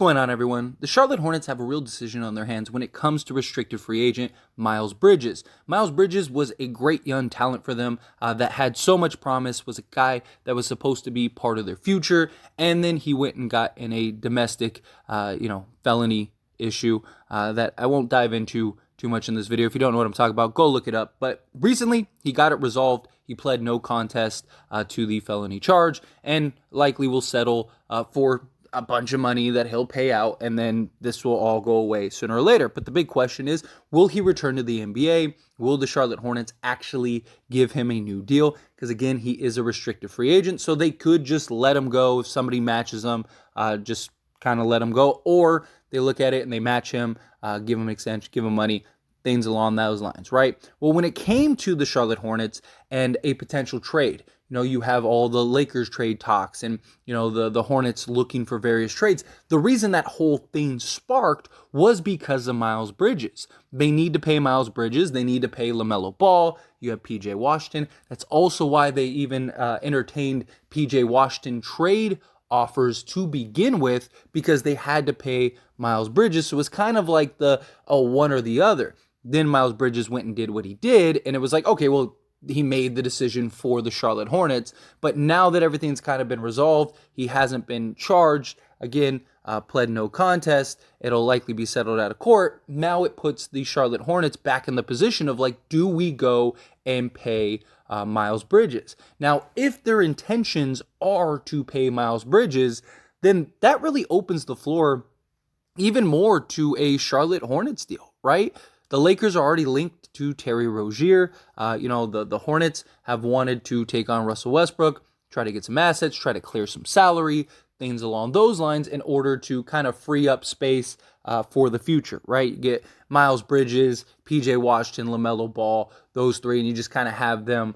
What's going on, everyone? The Charlotte Hornets have a real decision on their hands when it comes to restricted free agent Miles Bridges. Miles Bridges was a great young talent for them that had so much promise, was a guy that was supposed to be part of their future, and then he went and got in a domestic, felony issue that I won't dive into too much in this video. If you don't know what I'm talking about, go look it up. But recently, he got it resolved. He pled no contest to the felony charge and likely will settle for a bunch of money that he'll pay out, and then this will all go away sooner or later. But the big question is, will he return to the NBA? Will the Charlotte Hornets actually give him a new deal? Because again, he is a restricted free agent, so they could just let him go if somebody matches him, just kind of let him go, or they look at it and they match him, give him an extension, give him money, things along those lines, right? Well, when it came to the Charlotte Hornets and a potential trade, you have all the Lakers trade talks and, the Hornets looking for various trades. The reason that whole thing sparked was because of Miles Bridges. They need to pay Miles Bridges. They need to pay LaMelo Ball. You have PJ Washington. That's also why they even entertained PJ Washington trade offers to begin with, because they had to pay Miles Bridges. So it was kind of like the one or the other. Then Miles Bridges went and did what he did, and it was like, okay, well, he made the decision for the Charlotte Hornets. But now that everything's kind of been resolved, he hasn't been charged. Again, pled no contest. It'll likely be settled out of court. Now it puts the Charlotte Hornets back in the position of like, do we go and pay Miles Bridges? Now, if their intentions are to pay Miles Bridges, then that really opens the floor even more to a Charlotte Hornets deal, right? The Lakers are already linked to Terry Rozier. The Hornets have wanted to take on Russell Westbrook, try to get some assets, try to clear some salary, things along those lines in order to kind of free up space for the future, right? You get Miles Bridges, PJ Washington, LaMelo Ball, those three, and you just kind of have them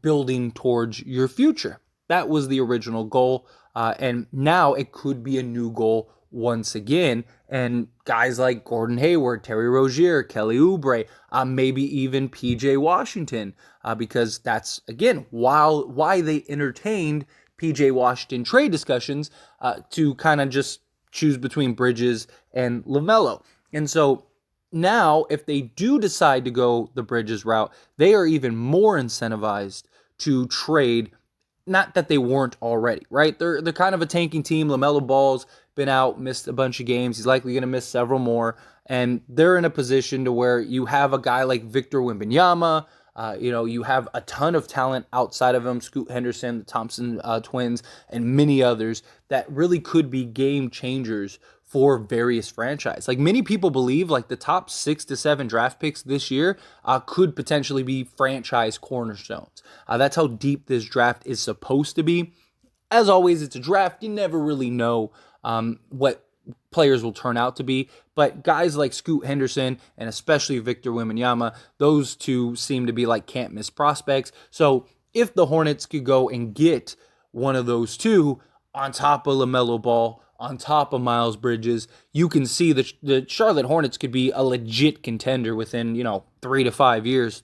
building towards your future. That was the original goal, and now it could be a new goal once again, and guys like Gordon Hayward, Terry Rozier, Kelly Oubre, maybe even PJ Washington, because that's, again, why they entertained PJ Washington trade discussions to kind of just choose between Bridges and LaMelo. And so now, if they do decide to go the Bridges route, they are even more incentivized to trade. Not that they weren't already, right? They're kind of a tanking team. LaMelo Ball's been out, missed a bunch of games. He's likely going to miss several more. And they're in a position to where you have a guy like Victor Wembanyama. You have a ton of talent outside of him, Scoot Henderson, the Thompson twins, and many others that really could be game changers for various franchises. Like, many people believe like the top 6 to 7 draft picks this year could potentially be franchise cornerstones. That's how deep this draft is supposed to be. As always, it's a draft. You never really know what players will turn out to be. But guys like Scoot Henderson and especially Victor Wembanyama, those two seem to be like can't miss prospects. So if the Hornets could go and get one of those two on top of LaMelo Ball, on top of Miles Bridges, you can see that the Charlotte Hornets could be a legit contender within, 3 to 5 years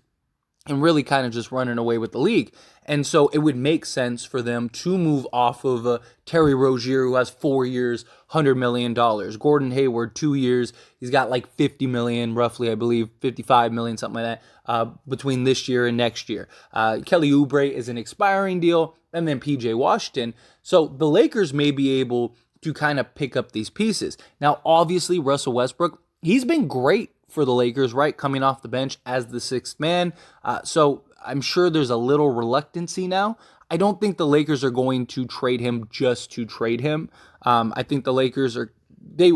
and really kind of just running away with the league. And so it would make sense for them to move off of Terry Rozier, who has 4 years, $100 million. Gordon Hayward, 2 years. He's got like $50 million, roughly, I believe, $55 million, something like that, between this year and next year. Kelly Oubre is an expiring deal, and then PJ Washington. So the Lakers may be able to kind of pick up these pieces. Now, obviously, Russell Westbrook, he's been great for the Lakers, right? Coming off the bench as the sixth man. So I'm sure there's a little reluctancy now. I don't think the Lakers are going to trade him just to trade him. I think the Lakers they're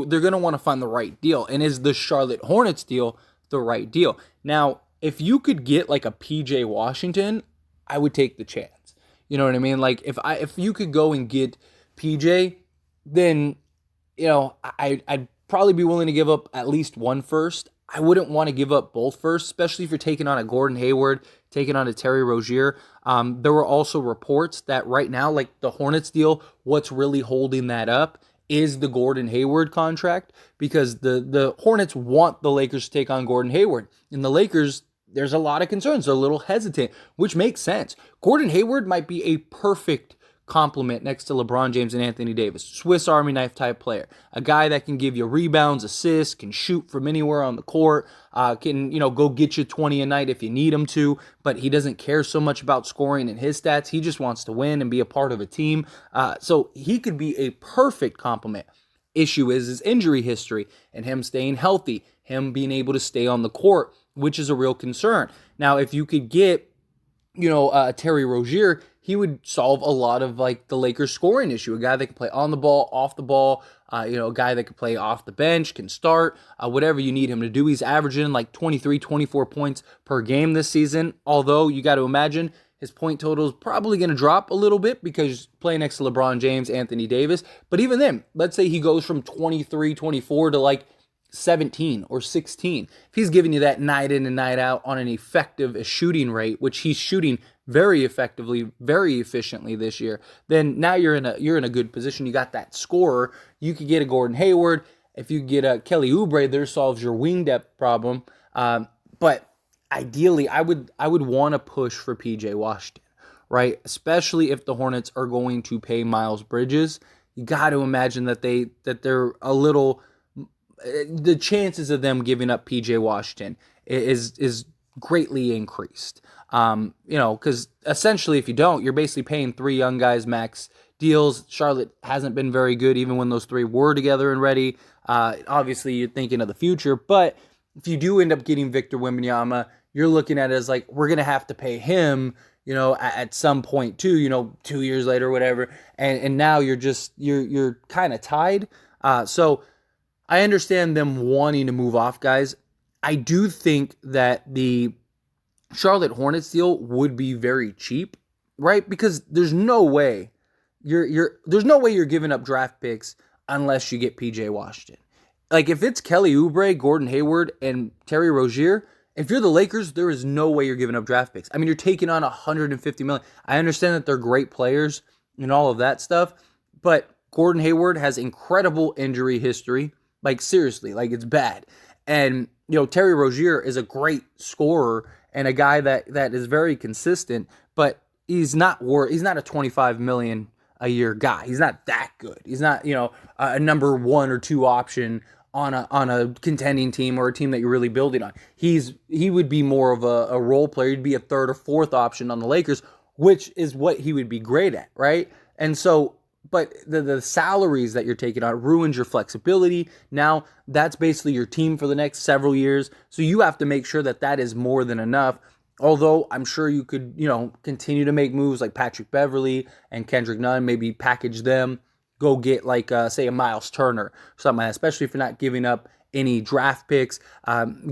going to want to find the right deal. And is the Charlotte Hornets deal the right deal? Now, if you could get like a PJ Washington, I would take the chance. You know what I mean? Like if you could go and get PJ, then, I'd probably be willing to give up at least one first. I wouldn't want to give up both first, especially if you're taking on a Gordon Hayward, taking on a Terry Rozier. There were also reports that right now, like the Hornets deal, what's really holding that up is the Gordon Hayward contract, because the Hornets want the Lakers to take on Gordon Hayward. And the Lakers, there's a lot of concerns. They're a little hesitant, which makes sense. Gordon Hayward might be a perfect complement next to LeBron James and Anthony Davis. Swiss Army knife type player. A guy that can give you rebounds, assists, can shoot from anywhere on the court, can, go get you 20 a night if you need him to, but he doesn't care so much about scoring in his stats. He just wants to win and be a part of a team. So he could be a perfect complement. Issue is his injury history and him staying healthy, him being able to stay on the court, which is a real concern. Now, if you could get, Terry Rozier, he would solve a lot of like the Lakers scoring issue. A guy that can play on the ball, off the ball, a guy that can play off the bench, can start, whatever you need him to do. He's averaging like 23, 24 points per game this season. Although you got to imagine his point total is probably going to drop a little bit because playing next to LeBron James, Anthony Davis. But even then, let's say he goes from 23, 24 to like 17 or 16. If he's giving you that night in and night out on an effective shooting rate, which he's shooting very effectively, very efficiently this year, then now you're in a good position. You got that scorer. You could get a Gordon Hayward. If you get a Kelly Oubre, there solves your wing depth problem. But ideally, I would want to push for PJ Washington, right? Especially if the Hornets are going to pay Miles Bridges. You got to imagine that they're a little. The chances of them giving up PJ Washington is greatly increased. Because essentially if you don't, you're basically paying 3 young guys max deals. Charlotte hasn't been very good even when those 3 were together and ready. Obviously you're thinking of the future, but if you do end up getting Victor Wembanyama, you're looking at it as like, we're going to have to pay him, at some point too, 2 years later or whatever. And now you're kind of tied. So I understand them wanting to move off guys. I do think that the Charlotte Hornets deal would be very cheap, right? Because there's no way you're giving up draft picks unless you get PJ Washington. Like if it's Kelly Oubre, Gordon Hayward, and Terry Rozier, if you're the Lakers, there is no way you're giving up draft picks. I mean, you're taking on $150 million. I understand that they're great players and all of that stuff, but Gordon Hayward has incredible injury history. Like seriously, like it's bad. And Terry Rozier is a great scorer and a guy that is very consistent, but he's not a $25 million a year guy. He's not that good. He's not, a number 1 or 2 option on a contending team or a team that you're really building on. He would be more of a role player. He'd be a 3rd or 4th option on the Lakers, which is what he would be great at, right? And so but the salaries that you're taking on ruins your flexibility. Now, that's basically your team for the next several years. So you have to make sure that is more than enough. Although I'm sure you could, continue to make moves like Patrick Beverley and Kendrick Nunn, maybe package them, go get like, say, a Miles Turner, something like that, especially if you're not giving up any draft picks,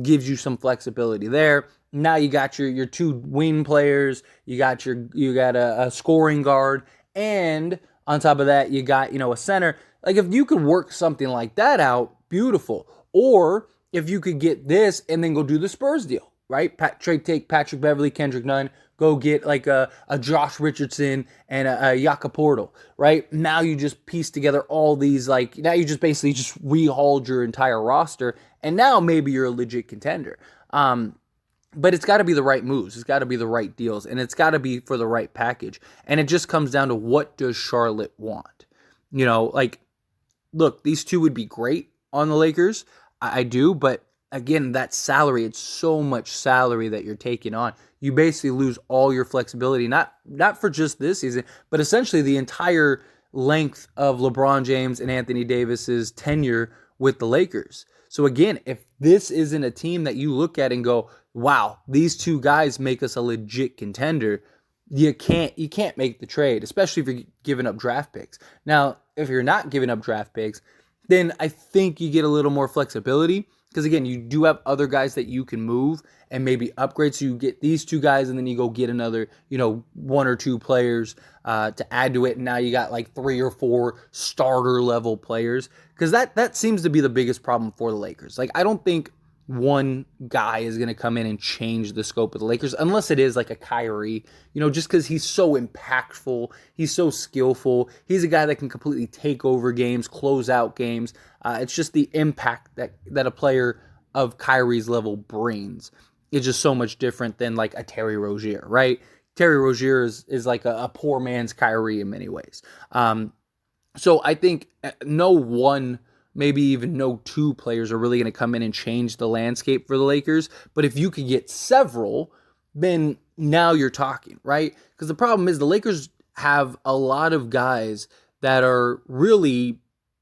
gives you some flexibility there. Now you got your 2 wing players, you got a scoring guard, and on top of that, you got, a center. Like, if you could work something like that out, beautiful. Or if you could get this and then go do the Spurs deal, right? Take Patrick Beverley, Kendrick Nunn, go get like a Josh Richardson and a Jakob Poeltl, right? Now you just piece together all these, now you just basically just rehauled your entire roster, and now maybe you're a legit contender. But it's got to be the right moves. It's got to be the right deals. And it's got to be for the right package. And it just comes down to, what does Charlotte want? Look, these 2 would be great on the Lakers. I do. But again, that salary, it's so much salary that you're taking on. You basically lose all your flexibility, not for just this season, but essentially the entire length of LeBron James and Anthony Davis's tenure with the Lakers. So again, if this isn't a team that you look at and go, wow, these 2 guys make us a legit contender, you can't make the trade, especially if you're giving up draft picks. Now, if you're not giving up draft picks, then I think you get a little more flexibility, because again, you do have other guys that you can move and maybe upgrade. So you get these 2 guys and then you go get another, 1 or 2 players to add to it. And now you got like 3 or 4 starter level players, because that seems to be the biggest problem for the Lakers. Like, I don't think one guy is going to come in and change the scope of the Lakers, unless it is like a Kyrie, just because he's so impactful, he's so skillful, he's a guy that can completely take over games, close out games. It's just the impact that a player of Kyrie's level brings is just so much different than like a Terry Rozier, right? Terry Rozier is like a poor man's Kyrie in many ways. So I think no one, maybe even no two players are really going to come in and change the landscape for the Lakers. But if you could get several, then now you're talking, right? Because the problem is the Lakers have a lot of guys that are really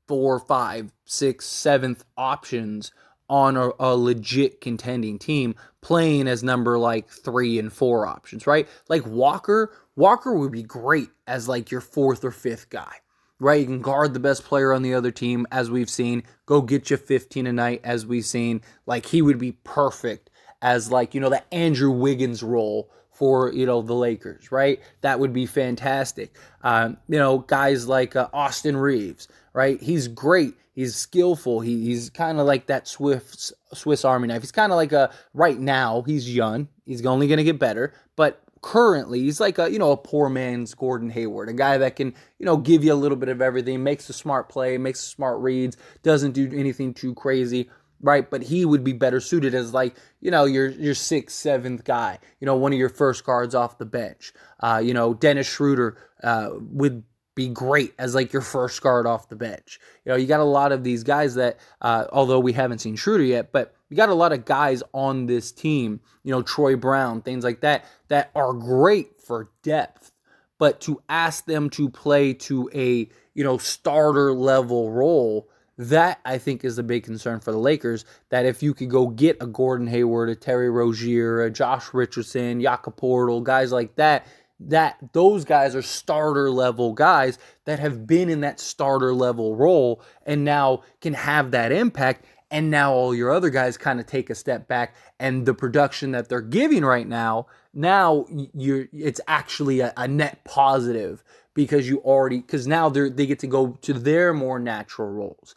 4, 5, 6, 7th options on a legit contending team playing as number like 3 and 4 options, right? Like Walker would be great as like your 4th or 5th guy, right? You can guard the best player on the other team, as we've seen, go get you 15 a night, as we've seen. Like, he would be perfect as like, the Andrew Wiggins role for, the Lakers, right? That would be fantastic. Guys like Austin Reeves, right? He's great. He's skillful. He's kind of like that Swiss Army knife. He's kind of like right now, he's young. He's only going to get better. But currently, he's like a poor man's Gordon Hayward, a guy that can, give you a little bit of everything, makes a smart play, makes smart reads, doesn't do anything too crazy, right? But he would be better suited as like, your 6th, 7th guy, one of your first guards off the bench. Dennis Schroeder would be great as like your first guard off the bench. You got a lot of these guys that, although we haven't seen Schroeder yet, but you got a lot of guys on this team, Troy Brown, things like that are great for depth. But to ask them to play to a, starter level role, that I think is the big concern for the Lakers, that if you could go get a Gordon Hayward, a Terry Rozier, a Josh Richardson, Jakob Poeltl, guys like that those guys are starter level guys that have been in that starter level role and now can have that impact. And now all your other guys kind of take a step back, and the production that they're giving right now it's actually a net positive because now they get to go to their more natural roles,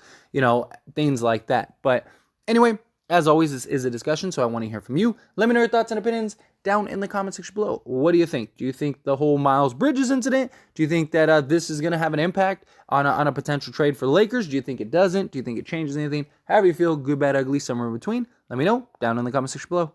things like that. But anyway, as always, this is a discussion, so I want to hear from you. Let me know your thoughts and opinions down in the comment section below. What do you think? Do you think the whole Miles Bridges incident, do you think that this is going to have an impact on a potential trade for the Lakers? Do you think it doesn't? Do you think it changes anything? However you feel, good, bad, ugly, somewhere in between, let me know down in the comment section below.